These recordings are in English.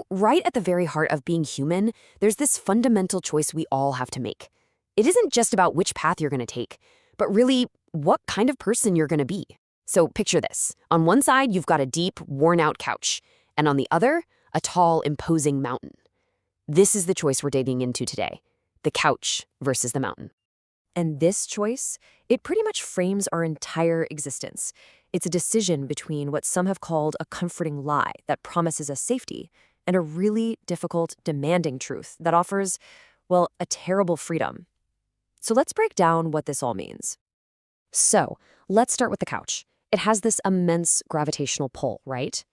Right at the very heart of being human, there's this fundamental choice we all have to make. It isn't just about which path you're going to take, but really what kind of person you're going to be. So picture this. On one side, you've got a deep, worn-out couch, and on the other, a tall, imposing mountain. This is the choice we're digging into today, the couch versus the mountain. And this choice, it pretty much frames our entire existence. It's a decision between what some have called a comforting lie that promises us safety and a really difficult, demanding truth that offers, well, a terrible freedom. So let's break down what this all means. So let's start with the couch. It has this immense gravitational pull, right?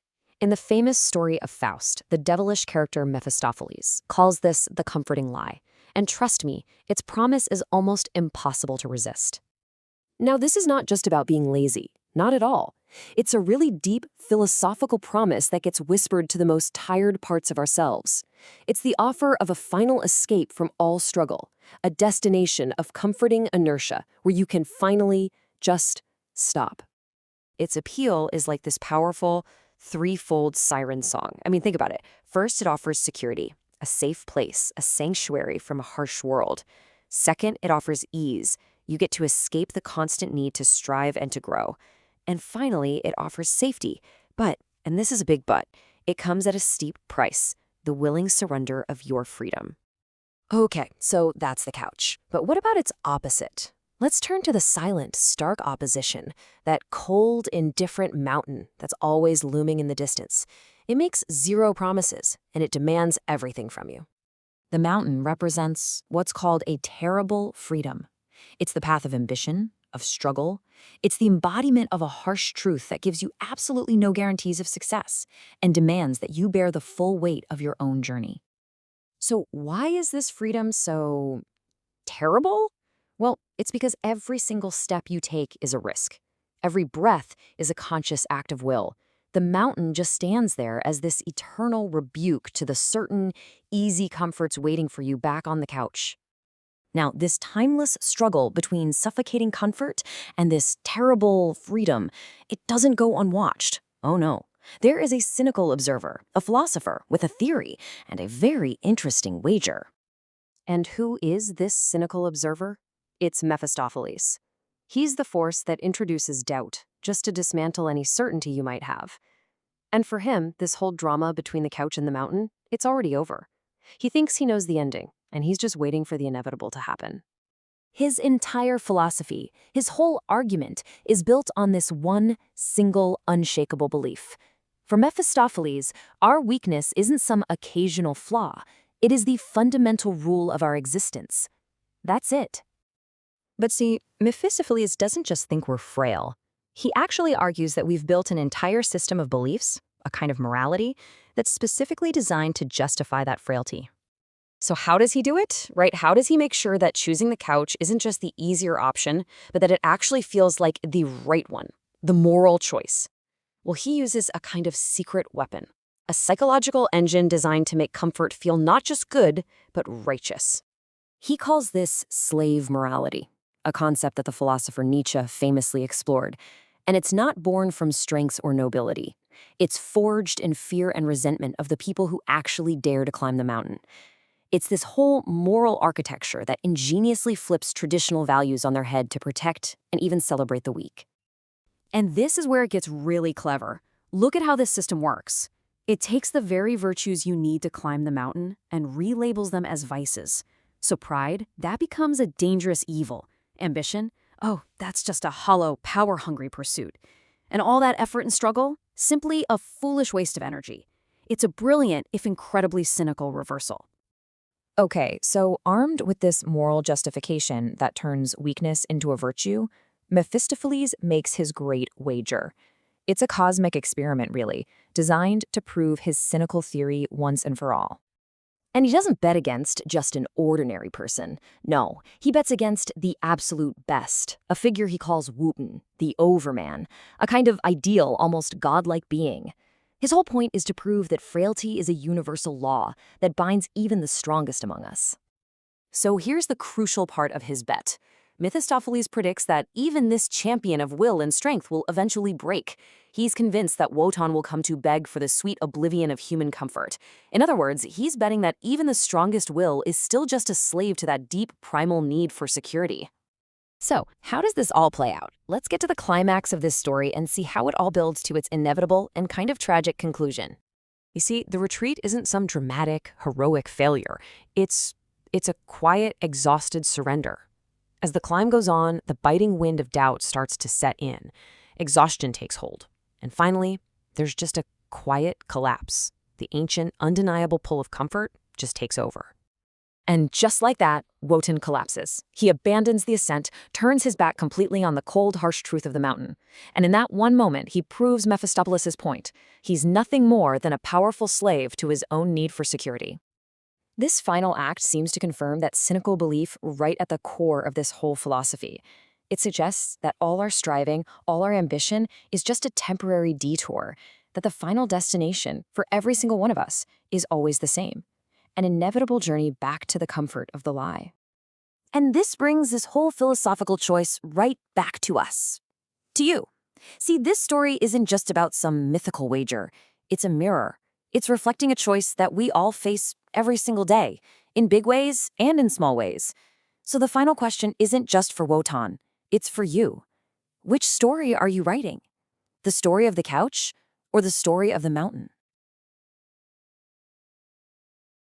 In the famous story of Faust, the devilish character Mephistopheles calls this the comforting lie. And trust me, its promise is almost impossible to resist. Now, this is not just about being lazy. Not at all. It's a really deep, philosophical promise that gets whispered to the most tired parts of ourselves. It's the offer of a final escape from all struggle, a destination of comforting inertia where you can finally just stop. Its appeal is like this powerful, threefold siren song. I mean, think about it. First, it offers security, a safe place, a sanctuary from a harsh world. Second, it offers ease. You get to escape the constant need to strive and to grow. And finally, it offers safety. But, and this is a big but, it comes at a steep price, the willing surrender of your freedom. Okay, so that's the couch. But what about its opposite? Let's turn to the silent, stark opposition, that cold, indifferent mountain that's always looming in the distance. It makes zero promises, and it demands everything from you. The mountain represents what's called a terrible freedom. It's the path of ambition, of struggle. It's the embodiment of a harsh truth that gives you absolutely no guarantees of success and demands that you bear the full weight of your own journey. So why is this freedom so terrible? Well, it's because every single step you take is a risk. Every breath is a conscious act of will. The mountain just stands there as this eternal rebuke to the certain, easy comforts waiting for you back on the couch. Now, this timeless struggle between suffocating comfort and this terrible freedom, it doesn't go unwatched. Oh no. There is a cynical observer, a philosopher with a theory, and a very interesting wager. And who is this cynical observer? It's Mephistopheles. He's the force that introduces doubt, just to dismantle any certainty you might have. And for him, this whole drama between the couch and the mountain, it's already over. He thinks he knows the ending, and he's just waiting for the inevitable to happen. His entire philosophy, his whole argument, is built on this one single, unshakable belief. For Mephistopheles, our weakness isn't some occasional flaw. It is the fundamental rule of our existence. That's it. But see, Mephistopheles doesn't just think we're frail. He actually argues that we've built an entire system of beliefs, a kind of morality, that's specifically designed to justify that frailty. So how does he do it, right? How does he make sure that choosing the couch isn't just the easier option, but that it actually feels like the right one, the moral choice? Well, he uses a kind of secret weapon, a psychological engine designed to make comfort feel not just good, but righteous. He calls this slave morality, a concept that the philosopher Nietzsche famously explored. And it's not born from strengths or nobility. It's forged in fear and resentment of the people who actually dare to climb the mountain. It's this whole moral architecture that ingeniously flips traditional values on their head to protect and even celebrate the weak. And this is where it gets really clever. Look at how this system works. It takes the very virtues you need to climb the mountain and relabels them as vices. So pride, that becomes a dangerous evil. Ambition, oh, that's just a hollow, power-hungry pursuit. And all that effort and struggle, simply a foolish waste of energy. It's a brilliant, if incredibly cynical, reversal. Okay, so armed with this moral justification that turns weakness into a virtue, Mephistopheles makes his great wager. It's a cosmic experiment, really, designed to prove his cynical theory once and for all. And he doesn't bet against just an ordinary person. No, he bets against the absolute best, a figure he calls Wotan, the Overman, a kind of ideal, almost godlike being. His whole point is to prove that frailty is a universal law that binds even the strongest among us. So here's the crucial part of his bet. Mephistopheles predicts that even this champion of will and strength will eventually break. He's convinced that Wotan will come to beg for the sweet oblivion of human comfort. In other words, he's betting that even the strongest will is still just a slave to that deep primal need for security. So, how does this all play out? Let's get to the climax of this story and see how it all builds to its inevitable and kind of tragic conclusion. You see, the retreat isn't some dramatic, heroic failure. It's a quiet, exhausted surrender. As the climb goes on, the biting wind of doubt starts to set in. Exhaustion takes hold. And finally, there's just a quiet collapse. The ancient, undeniable pull of comfort just takes over. And just like that, Wotan collapses. He abandons the ascent, turns his back completely on the cold, harsh truth of the mountain. And in that one moment, he proves Mephistopheles' point. He's nothing more than a powerful slave to his own need for security. This final act seems to confirm that cynical belief right at the core of this whole philosophy. It suggests that all our striving, all our ambition is just a temporary detour, that the final destination for every single one of us is always the same, an inevitable journey back to the comfort of the lie. And this brings this whole philosophical choice right back to us. To you. See, this story isn't just about some mythical wager. It's a mirror. It's reflecting a choice that we all face every single day, in big ways and in small ways. So the final question isn't just for Wotan. It's for you. Which story are you writing? The story of the couch or the story of the mountain?